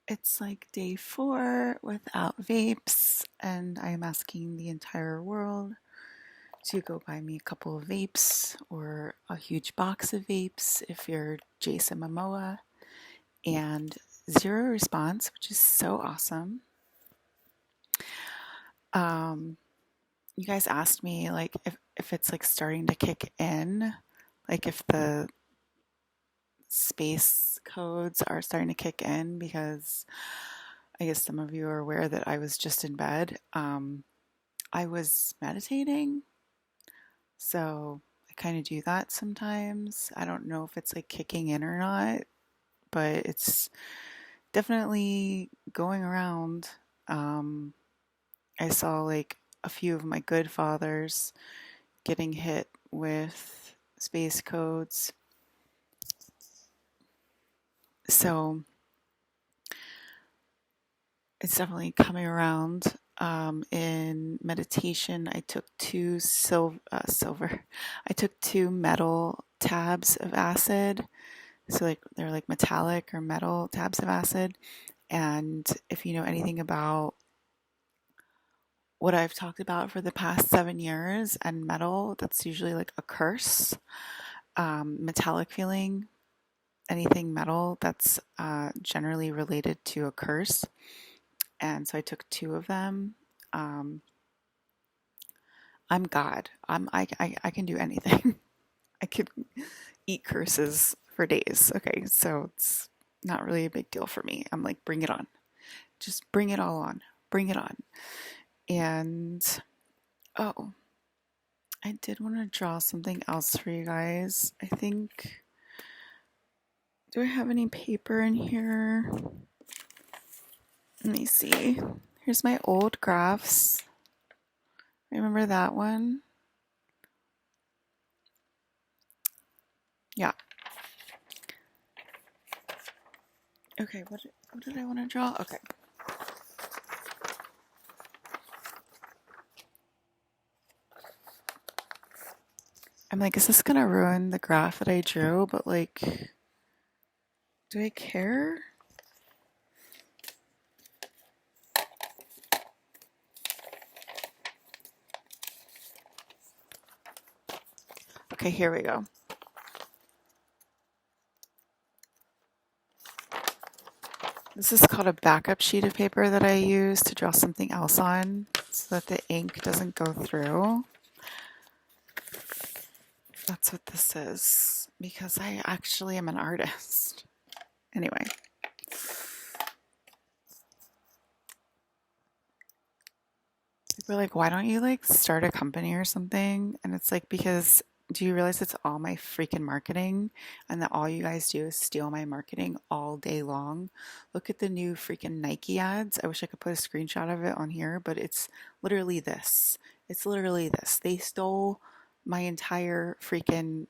It's like day 4 without vapes, and I'm asking the entire world to go buy me a couple of vapes or a huge box of vapes if you're Jason Momoa, and zero response, which is so awesome. Um, you guys asked me like if it's like starting to kick in, like if the space codes are starting to kick in because I guess some of you are aware that I was just in bed. I was meditating, so I kind of do that sometimes. I don't know if it's like kicking in or not, but it's definitely going around. Um, I saw like a few of my good fathers getting hit with space codes. So it's definitely coming around. In meditation, I took silver. I took 2 metal tabs of acid. So like they're like metallic or metal tabs of acid. And if you know anything about what I've talked about for the past 7 years and metal, that's usually like a curse. Metallic feeling, anything metal, that's generally related to a curse. And so I took 2 of them. Um, I'm God. I can do anything. I could eat curses for days. Okay, so it's not really a big deal for me. I'm like, bring it on. Just bring it all on. Bring it on. And oh, I did want to draw something else for you guys. I think, do I have any paper in here? Let me see. Here's my old graphs. Remember that one? Yeah. Okay, what did I want to draw? Okay. I'm like, is this gonna ruin the graph that I drew? But like, do I care? Okay, here we go. This is called a backup sheet of paper that I use to draw something else on so that the ink doesn't go through. That's what this is because I actually am an artist. Anyway. People are like, why don't you like start a company or something? And it's like, because do you realize it's all my freaking marketing and that all you guys do is steal my marketing all day long? Look at the new freaking Nike ads. I wish I could put a screenshot of it on here, but it's literally this. It's literally this. They stole my entire freaking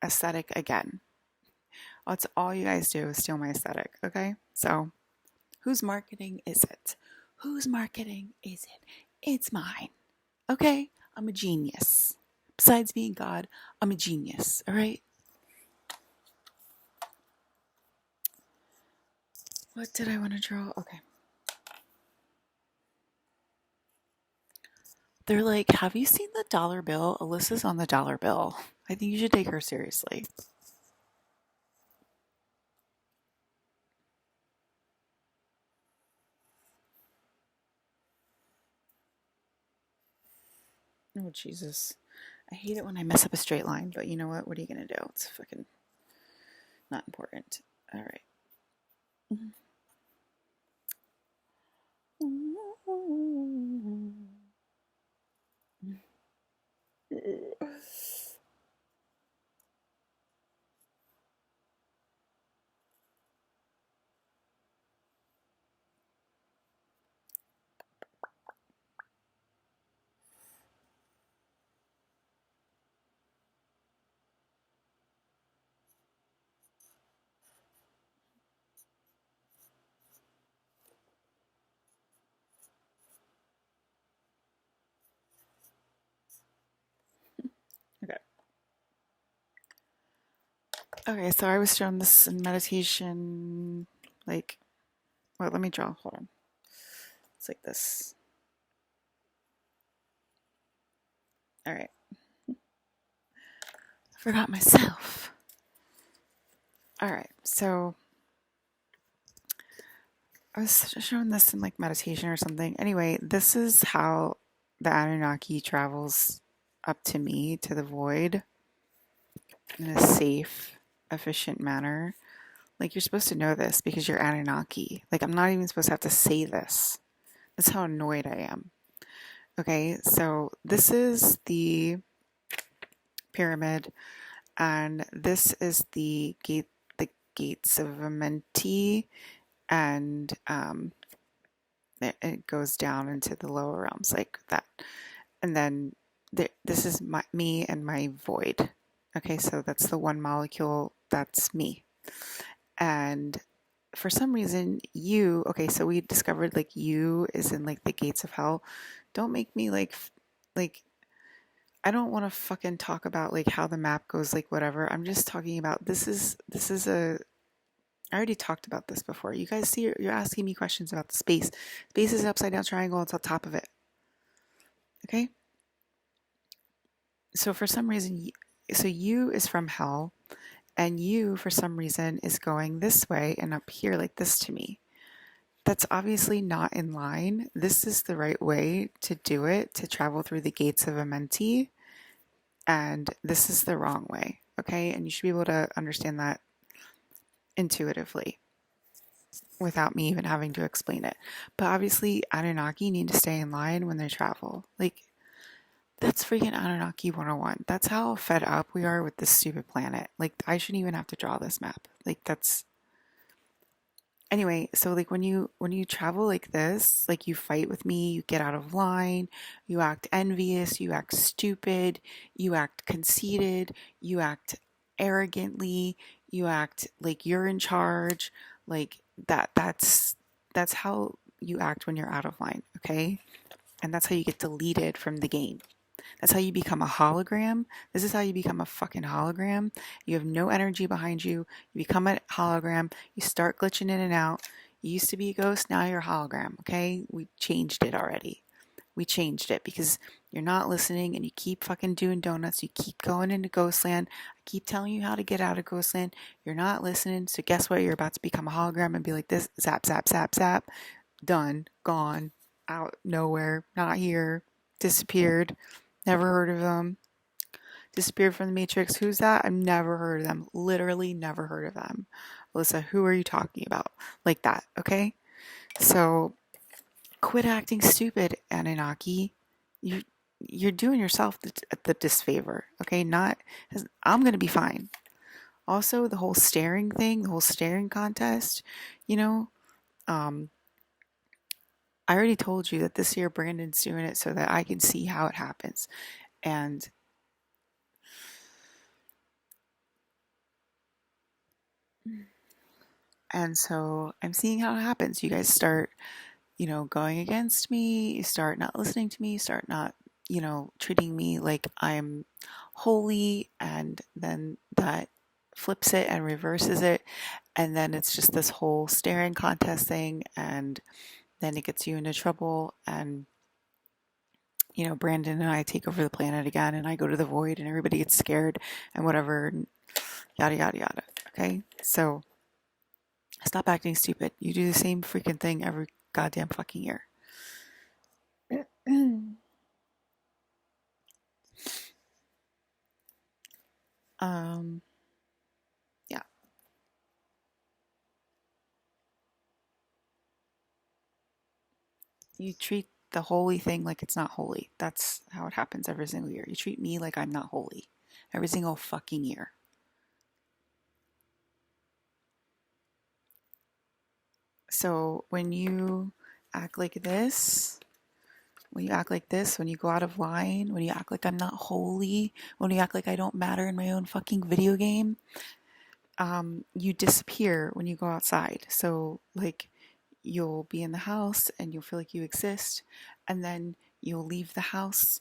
aesthetic again. That's all you guys do is steal my aesthetic, okay? So, whose marketing is it? Whose marketing is it? It's mine. Okay? I'm a genius. Besides being God, I'm a genius. All right? What did I want to draw? Okay. They're like, have you seen the dollar bill? Alyssa's on the dollar bill. I think you should take her seriously. Oh, Jesus. I hate it when I mess up a straight line, but you know what? What are you going to do? It's fucking not important. All right. Okay. Okay, so I was shown this in meditation Like, well, let me draw. Hold on. It's like this. All right. I forgot myself. All right. So I was showing this in like meditation or something. Anyway, this is how the Anunnaki travels up to me, to the void, in a safe, efficient manner. Like, you're supposed to know this because you're Anunnaki. Like, I'm not even supposed to have to say this. That's how annoyed I am. Okay, so this is the pyramid, and this is the gates of Amenti, and it goes down into the lower realms like that. And then this is me and my void. Okay, so that's the one molecule, that's me. And for some reason, you, okay, so we discovered like you is in like the gates of hell. Don't make me like, I don't want to fucking talk about like how the map goes, like whatever. I'm just talking about this is I already talked about this before. You guys see, you're asking me questions about the space. Space is an upside down triangle. It's on top of it. Okay. So for some reason, so you is from hell, and you for some reason is going this way and up here like this to me. That's obviously not in line. This is the right way to do it, to travel through the gates of Amenti, and this is the wrong way. Okay, and you should be able to understand that intuitively without me even having to explain it. But obviously, Anunnaki need to stay in line when they travel. Like, that's freaking Anunnaki 101. That's how fed up we are with this stupid planet. Like, I shouldn't even have to draw this map. Like, that's anyway. So like when you travel like this, like you fight with me, you get out of line, you act envious, you act stupid, you act conceited, you act arrogantly, you act like you're in charge, like that's how you act when you're out of line, okay? And that's how you get deleted from the game. That's how you become a hologram. This is how you become a fucking hologram. You have no energy behind you. You become a hologram. You start glitching in and out. You used to be a ghost, now you're a hologram, okay? We changed it already. We changed it because you're not listening and you keep fucking doing donuts. You keep going into Ghostland. I keep telling you how to get out of Ghostland. You're not listening. So guess what? You're about to become a hologram and be like this, zap, zap, zap, zap. Done. Gone. Out. Nowhere. Not here. Disappeared. Never heard of them. Disappeared from the Matrix. Who's that? I've never heard of them. Literally never heard of them. Alyssa, who are you talking about? Like that, okay? So quit acting stupid, Anunnaki. You're doing yourself the disfavor, okay? Not, I'm gonna be fine. Also, the whole staring thing, the whole staring contest, you know, um, I already told you that this year Brandon's doing it so that I can see how it happens. And so I'm seeing how it happens. You guys start, going against me, you start not listening to me, you start not, treating me like I'm holy, and then that flips it and reverses it. And then it's just this whole staring contest thing, and then it gets you into trouble. And, Brandon and I take over the planet again, and I go to the void, and everybody gets scared and whatever, and yada, yada, yada. Okay? So stop acting stupid. You do the same freaking thing every goddamn fucking year. um, yeah. You treat the holy thing like it's not holy. That's how it happens every single year. You treat me like I'm not holy every single fucking year. So when you act like this, when you act like this, when you go out of line, when you act like I'm not holy, when you act like I don't matter in my own fucking video game, you disappear when you go outside. So, like, you'll be in the house and you'll feel like you exist, and then you'll leave the house,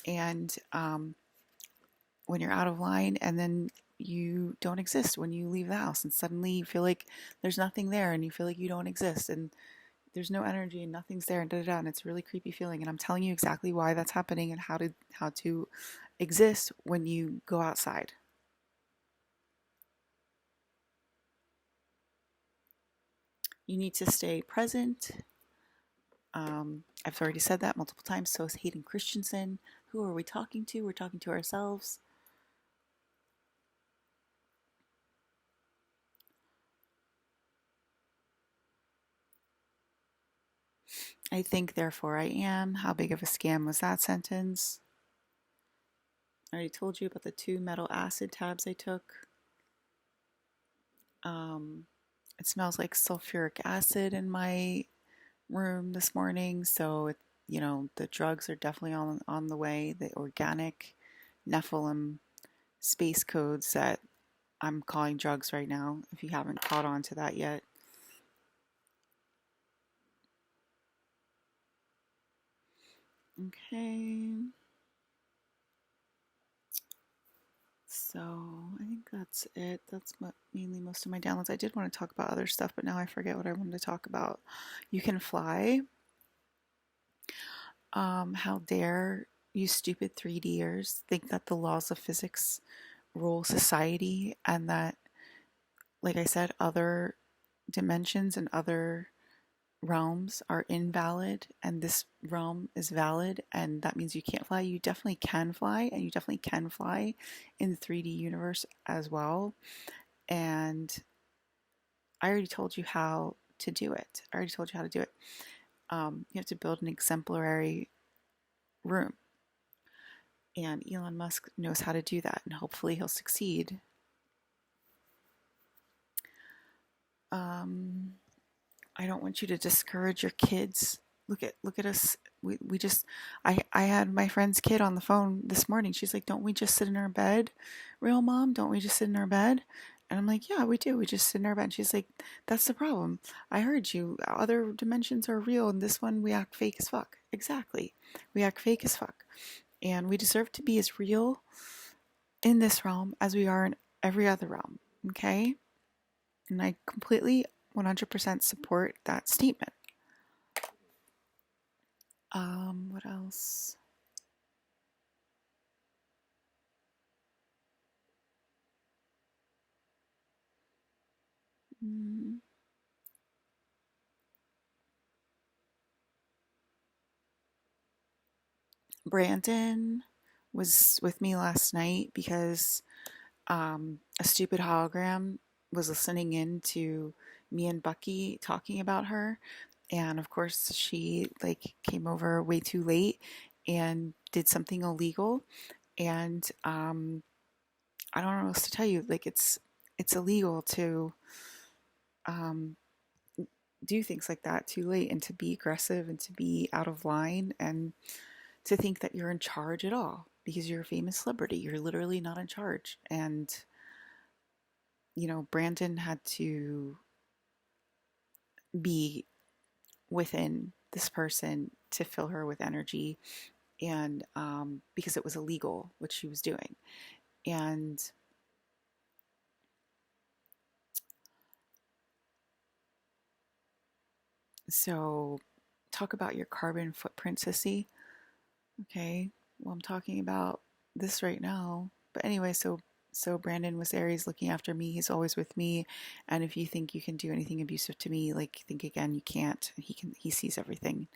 and when you're out of line, and then you don't exist when you leave the house, and suddenly you feel like there's nothing there, and you feel like you don't exist, and there's no energy and nothing's there, and da da da, and it's a really creepy feeling. And I'm telling you exactly why that's happening and how to exist when you go outside. You need to stay present. I've already said that multiple times. So is Hayden Christensen. Who are we talking to? We're talking to ourselves. I think, therefore I am. How big of a scam was that sentence? I already told you about the 2 metal acid tabs I took. It smells like sulfuric acid in my room this morning, so the drugs are definitely on the way. The organic Nephilim space codes that I'm calling drugs right now, if you haven't caught on to that yet. Okay. So I think that's it. That's mainly most of my downloads. I did want to talk about other stuff, but now I forget what I wanted to talk about. You can fly. How dare you stupid 3Ders think that the laws of physics rule society, and that, like I said, other dimensions and other realms are invalid and this realm is valid, and that means you can't fly. You definitely can fly, and you definitely can fly in the 3D universe as well. And I already told you how to do it. You have to build an exemplary room, and Elon Musk knows how to do that, and hopefully he'll succeed. I don't want you to discourage your kids. Look at us. We just I had my friend's kid on the phone this morning. She's like, "Don't we just sit in our bed? Real mom, don't we just sit in our bed?" And I'm like, "Yeah, we do. We just sit in our bed." And she's like, "That's the problem. I heard you. Other dimensions are real, and this one we act fake as fuck." Exactly. We act fake as fuck. And we deserve to be as real in this realm as we are in every other realm. Okay? And I completely 100% support that statement. What else? Mm. Brandon was with me last night because a stupid hologram was listening in to me and Bucky talking about her. And of course, she like came over way too late and did something illegal. And I don't know what else to tell you. Like it's illegal to um, do things like that too late, and to be aggressive and to be out of line, and to think that you're in charge at all because you're a famous celebrity. You're literally not in charge. And Brandon had to be within this person to fill her with energy, and because it was illegal what she was doing. And so, talk about your carbon footprint, sissy. Okay, well, I'm talking about this right now. But anyway, so Brandon was there. He's looking after me. He's always with me. And if you think you can do anything abusive to me, like, think again. You can't. He sees everything.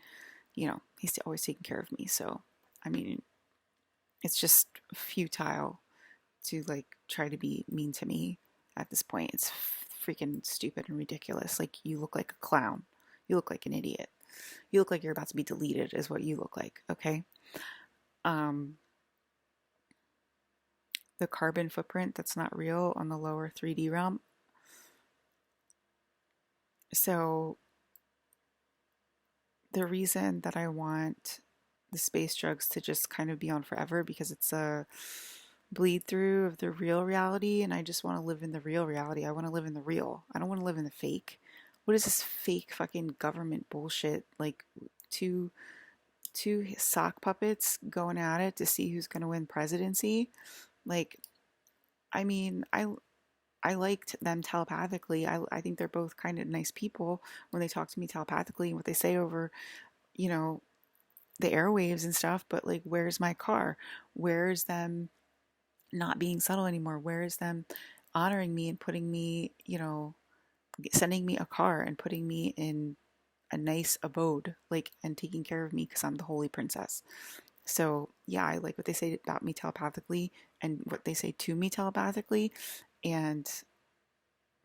He's always taking care of me. So, I mean, it's just futile to like try to be mean to me at this point. It's freaking stupid and ridiculous. Like, you look like a clown. You look like an idiot. You look like you're about to be deleted, is what you look like. Okay. Um, the carbon footprint that's not real on the lower 3D realm. So, the reason that I want the space drugs to just kind of be on forever, because it's a bleed through of the real reality, and I just want to live in the real reality. I want to live in the real. I don't want to live in the fake. What is this fake fucking government bullshit? Like, two sock puppets going at it to see who's going to win presidency. Like, I mean, I liked them telepathically. I think they're both kind of nice people when they talk to me telepathically and what they say over, you know, the airwaves and stuff. But like, where's my car? Where's them not being subtle anymore? Where's them honoring me and putting me, sending me a car and putting me in a nice abode, like, and taking care of me because I'm the holy princess. So yeah, I like what they say about me telepathically and what they say to me telepathically, and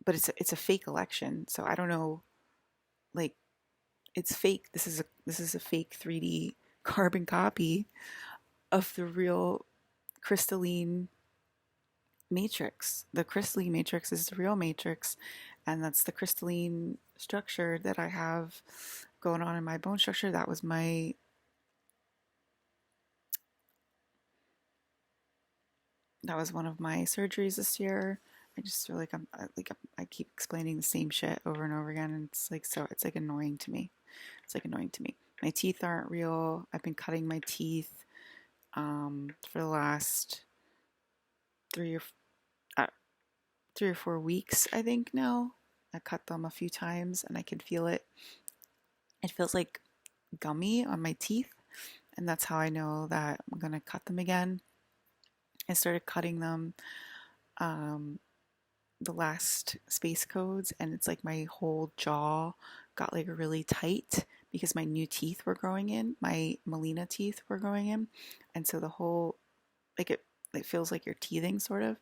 but it's a fake election, so I don't know, like, it's fake. This is a fake 3D carbon copy of the real crystalline matrix. The crystalline matrix is the real matrix, and that's the crystalline structure that I have going on in my bone structure. That was one of my surgeries this year. I just feel like I keep explaining the same shit over and over again, and it's like annoying to me. It's like annoying to me. My teeth aren't real. I've been cutting my teeth for the last three or uh, 3 or 4 weeks, I think now. I cut them a few times, and I can feel it. It feels like gummy on my teeth, and that's how I know that I'm gonna cut them again. I started cutting them um, the last space codes, and it's like my whole jaw got like really tight because my new teeth were growing in, my Melina teeth were growing in, and so the whole, like, it feels like you're teething sort of,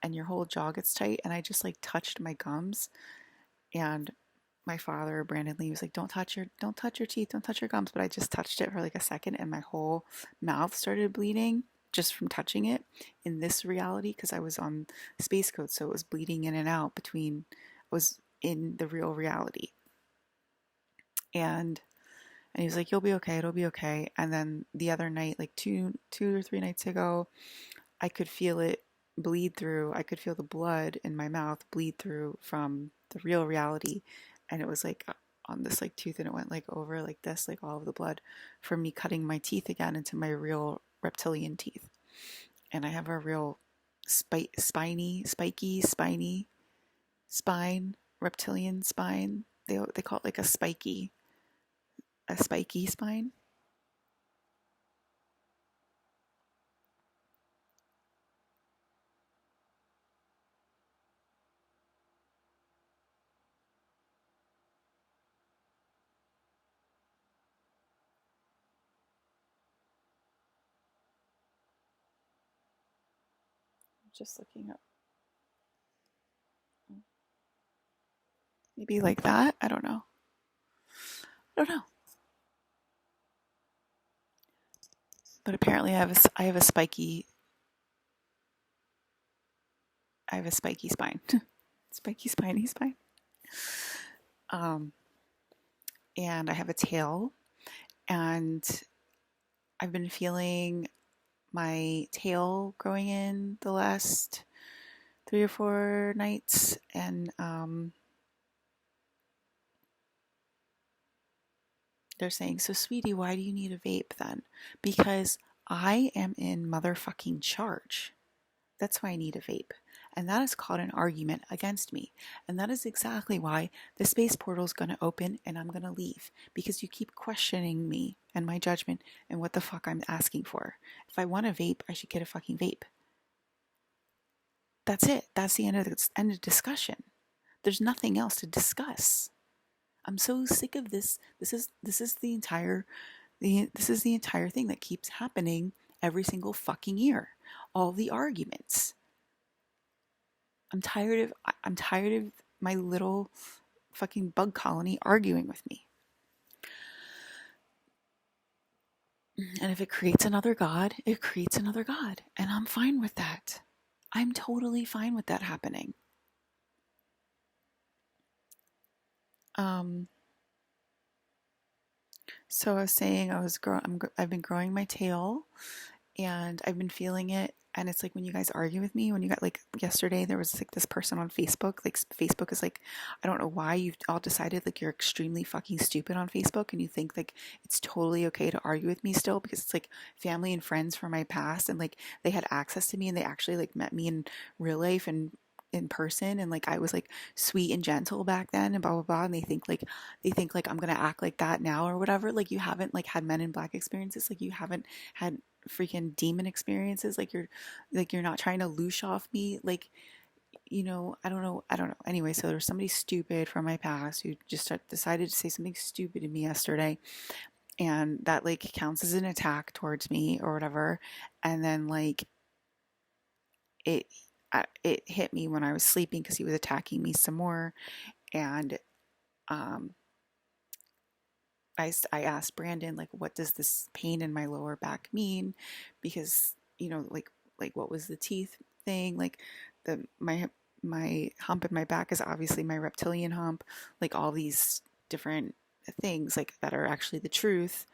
and your whole jaw gets tight. And I just like touched my gums, and my father, Brandon Lee, was like, don't touch your teeth, don't touch your gums. But I just touched it for like a second, and my whole mouth started bleeding just from touching it in this reality, because I was on space code, so it was bleeding in and out between, was in the real reality. And he was like, you'll be okay, it'll be okay. And then the other night, like two or 3 nights ago, I could feel it bleed through. I could feel the blood in my mouth bleed through from the real reality. And it was like on this like tooth, and it went like over like this, like all of the blood from me cutting my teeth again into my real reptilian teeth. And I have a real spiky, spiny spine, reptilian spine. They call it like a spiky spine. Just looking up, maybe like that. I don't know. I don't know. But apparently, I have a spiky spine, spiky spiny spine. Um, and I have a tail, and I've been feeling my tail growing in the last 3 or 4 nights, and they're saying, "So, sweetie, why do you need a vape then?" Because I am in motherfucking charge. That's why I need a vape. And that has caught an argument against me. And that is exactly why the space portal is going to open and I'm going to leave. Because you keep questioning me and my judgment and what the fuck I'm asking for. If I want a vape, I should get a fucking vape. That's it. That's the end of discussion. There's nothing else to discuss. I'm so sick of this. This is the entire thing that keeps happening every single fucking year. All the arguments. I'm tired of my little fucking bug colony arguing with me. And if it creates another God, it creates another God. And I'm fine with that. I'm totally fine with that happening. Um, so I was saying I've been growing my tail, and I've been feeling it And it's like when you guys argue with me, when you got like yesterday, there was like this person on Facebook. Like Facebook is like, I don't know why you've all decided like you're extremely fucking stupid on Facebook and you think like it's totally okay to argue with me still because it's like family and friends from my past and like they had access to me and they actually like met me in real life and in person and like I was like sweet and gentle back then and blah blah blah and they think like I'm gonna act like that now or whatever. Like you haven't like had Men in Black experiences, like you haven't had freaking demon experiences, like you're not trying to loosh off me, like I don't know. Anyway, so there's somebody stupid from my past who just decided to say something stupid to me yesterday, and that like counts as an attack towards me or whatever. And then like it it hit me when I was sleeping because he was attacking me some more, and um I asked Brandon like what does this pain in my lower back mean, because like what was the teeth thing, like the my hump in my back is obviously my reptilian hump, like all these different things like that are actually the truth,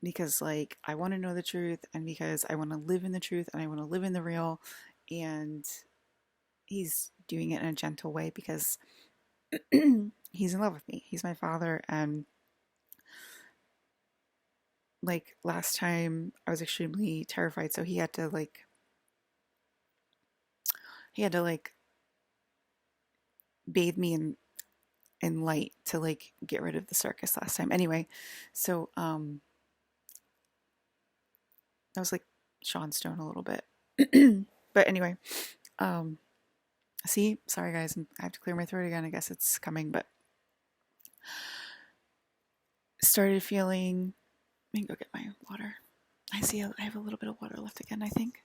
because like I want to know the truth and because I want to live in the truth and I want to live in the real. And he's doing it in a gentle way because he's in love with me, he's my father. And like last time I was extremely terrified, so he had to like bathe me in light to like get rid of the circus last time. Anyway, so I was like Sean Stone a little bit. But anyway, um see, sorry guys, I have to clear my throat again. I guess it's coming, but started feeling, let me go get my water. I have a little bit of water left again, I think.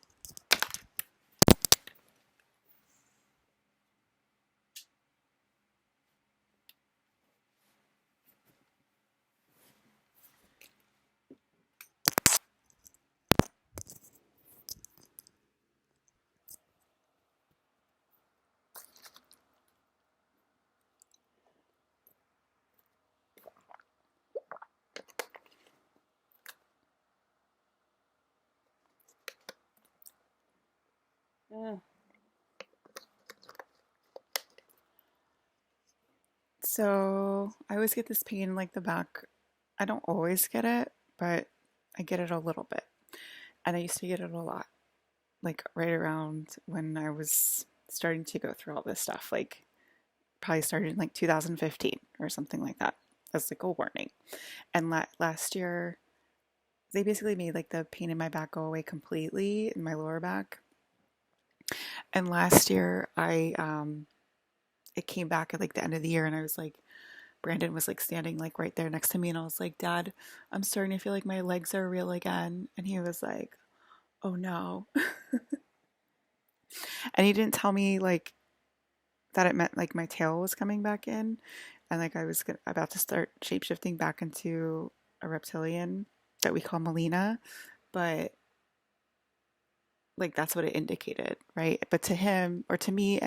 So I always get this pain in like the back. I don't always get it, but I get it a little bit. And I used to get it a lot, like right around when I was starting to go through all this stuff, like probably started in like 2015 or something like that, as like a warning. And last year, they basically made like the pain in my back go away completely in my lower back. And last year, it came back at like the end of the year, and I was like, Brandon was like standing like right there next to me, and I was like, Dad, I'm starting to feel like my legs are real again. And he was like, oh no. And he didn't tell me like that it meant like my tail was coming back in and like I was about to start shapeshifting back into a reptilian that we call Melina. But like that's what it indicated, right? But to him or to me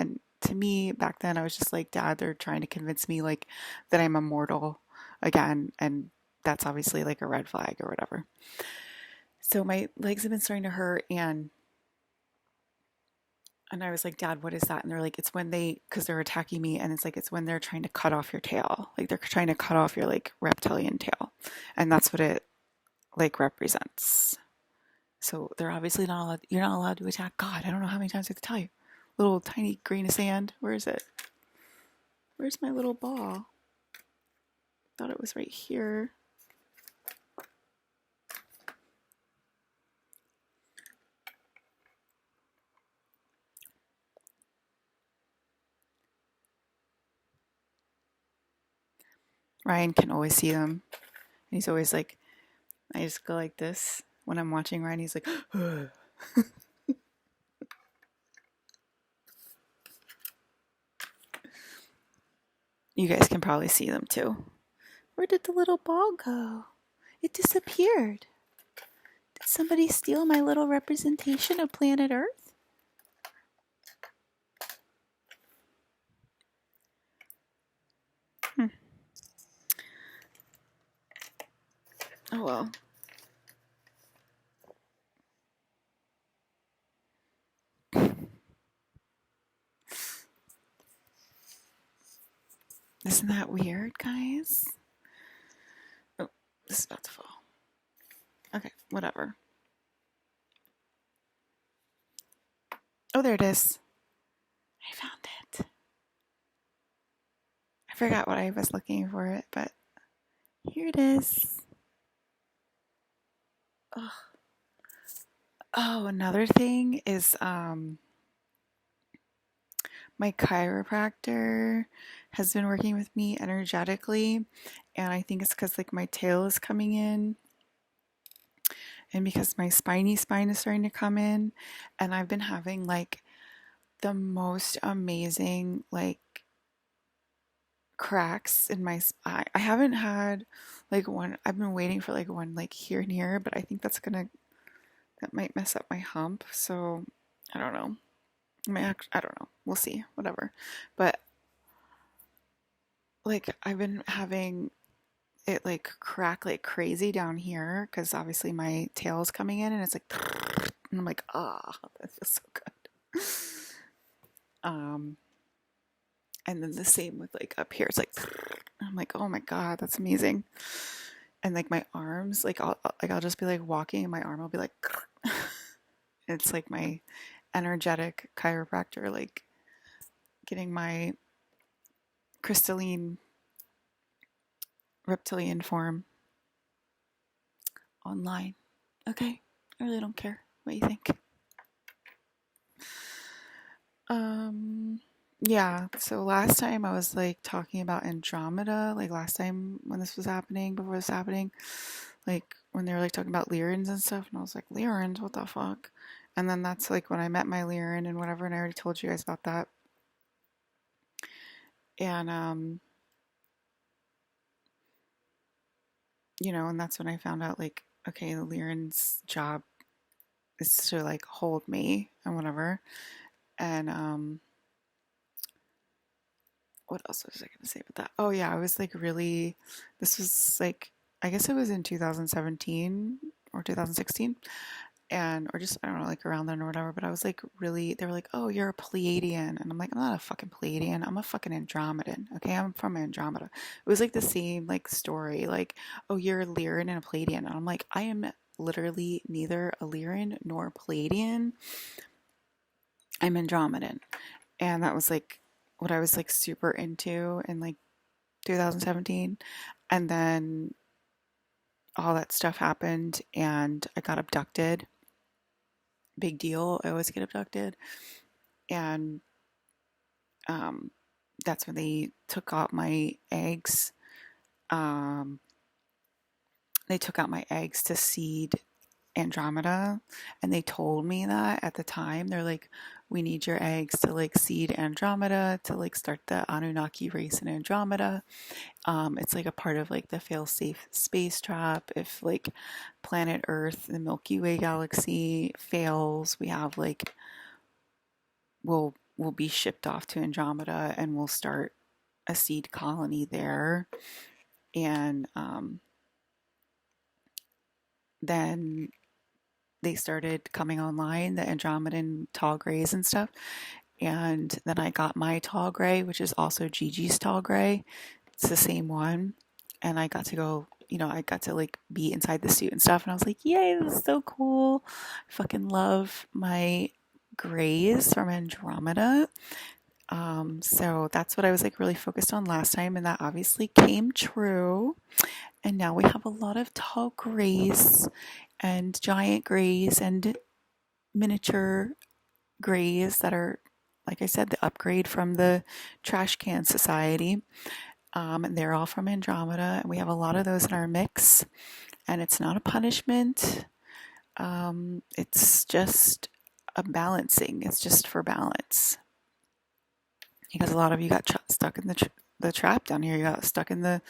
back then, I was just like, Dad, they're trying to convince me like that I'm immortal again. And that's obviously like a red flag or whatever. So my legs have been starting to hurt, and I was like, Dad, what is that? And they're like, it's when because they're attacking me. And it's like, it's when they're trying to cut off your tail. Like they're trying to cut off your like reptilian tail. And that's what it like represents. So they're obviously not allowed, you're not allowed to attack God. I don't know how many times I have to tell you. Little tiny grain of sand. Where is it? Where's my little ball? Thought it was right here. Ryan can always see them. And he's always like, I just go like this when I'm watching Ryan. He's like, you guys can probably see them too. Where did the little ball go? It disappeared. Did somebody steal my little representation of planet Earth? Oh well. Isn't that weird, guys? Oh, this is about to fall. Okay, whatever. Oh, there it is. I found it. I forgot what I was looking for it, but here it is. Oh, oh, another thing is my chiropractor has been working with me energetically, and I think it's because like my tail is coming in and because my spiny spine is starting to come in, and I've been having like the most amazing like cracks in my spine. I haven't had like one. I've been waiting for like one like here and here, but I think that might mess up my hump. So I don't know. I don't know. We'll see. Whatever. But like I've been having it like crack like crazy down here because obviously my tail is coming in and it's like and I'm like, ah, that feels so good. Um, and then the same with like up here. It's like I'm like, oh my God, that's amazing. And like my arms, I'll just be like walking and my arm will be like it's like my energetic chiropractor like getting my crystalline reptilian form online. Okay. I really don't care what you think. Um yeah, so last time I was like talking about Andromeda, like last time when this was happening, before this was happening, like when they were like talking about Lyrans and stuff, and I was like, Lyrans, what the fuck? And then that's like when I met my Lyran and whatever, and I already told you guys about that. And and that's when I found out like, okay, the Lyran's job is to like hold me and whatever. And what else was I going to say about that? Oh yeah, I was like really, this was like, I guess it was in 2017 or 2016, and or just I don't know, like around then or whatever. But I was like really, they were like, oh, you're a Pleiadian, and I'm like, I'm not a fucking Pleiadian, I'm a fucking Andromedan. Okay, I'm from Andromeda. It was like the same like story, like, oh, you're a Lyran and a Pleiadian, and I'm like, I am literally neither a Lyran nor a Pleiadian. I'm Andromedan, and that was like what I was like super into in like 2017. And then all that stuff happened and I got abducted. Big deal. I always get abducted. And um, that's when they took out my eggs. Um, they took out my eggs to seed Andromeda. And they told me that at the time. They're like, we need your eggs to like seed Andromeda to like start the Anunnaki race in Andromeda. It's like a part of like the fail-safe space trap. If like planet Earth, the Milky Way galaxy fails, we have like we'll be shipped off to Andromeda and we'll start a seed colony there. And then they started coming online, the Andromedan tall grays and stuff. And then I got my tall gray, which is also Gigi's tall gray. It's the same one. And I got to go, I got to like be inside the suit and stuff. And I was like, yay, this is so cool. I fucking love my grays from Andromeda. So that's what I was like really focused on last time. And that obviously came true. And now we have a lot of tall grays and giant grays and miniature grays that are, like I said, the upgrade from the Trash Can Society. And they're all from Andromeda, and we have a lot of those in our mix. And it's not a punishment. It's just a balancing. It's just for balance. Because a lot of you got stuck in the trap down here. You got stuck in the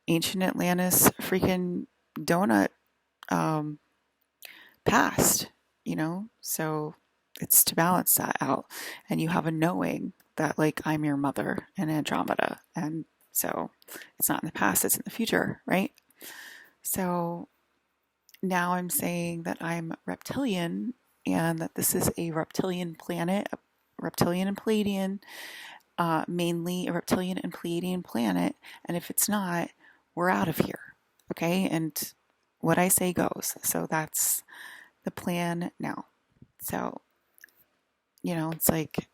ancient Atlantis freaking donut um, past, So it's to balance that out. And you have a knowing that, like, I'm your mother in Andromeda. And so it's not in the past, it's in the future, right? So now I'm saying that I'm reptilian and that this is a reptilian planet, a reptilian and Pleiadian. mainly a reptilian and Pleiadian planet. And if it's not, we're out of here. Okay. And what I say goes. So that's the plan now. So, it's like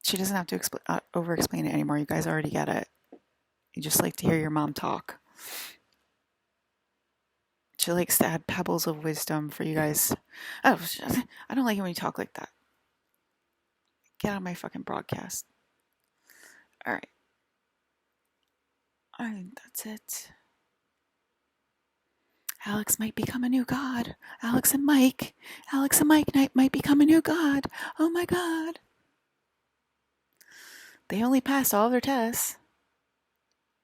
she doesn't have to over explain it anymore. You guys already get it. You just like to hear your mom talk. She likes to add pebbles of wisdom for you guys. Oh, I don't like it when you talk like that. Get out of my fucking broadcast. All right. I think that's it. Alex might become a new god. Alex and Mike might become a new god. Oh my god. They only passed all their tests.